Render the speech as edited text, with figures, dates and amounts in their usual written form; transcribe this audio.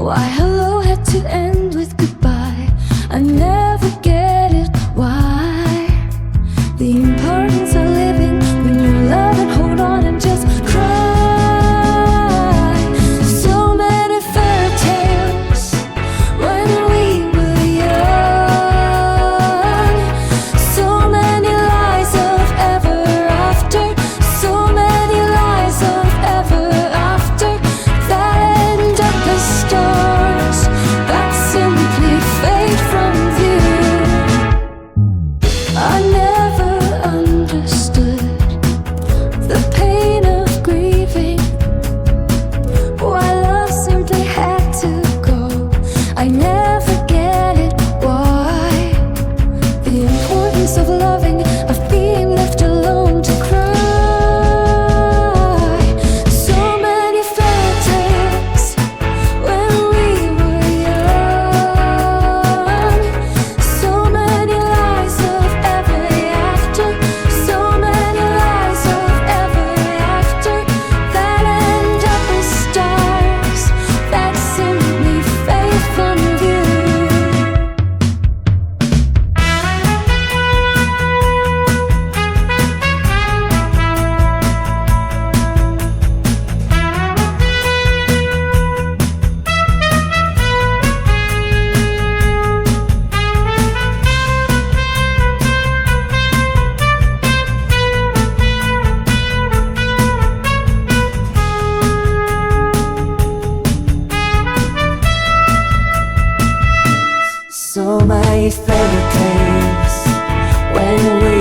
Why hello had to end with goodbye? I never get it, why? The importance of living when you love and hold on and just cry. So many fairy tales when we were young. So many lies of ever after. So many lies of ever after that end up as stars that simply fade from view. I never understood the pain of grieving, why love simply had to go. I never get it, why? The importance of loving, of being left alone to cry. So many fairy tales when we were young. So many lies of ever after. So many lies of ever after that end up as stars that simply fade from view. So many fairy tales when we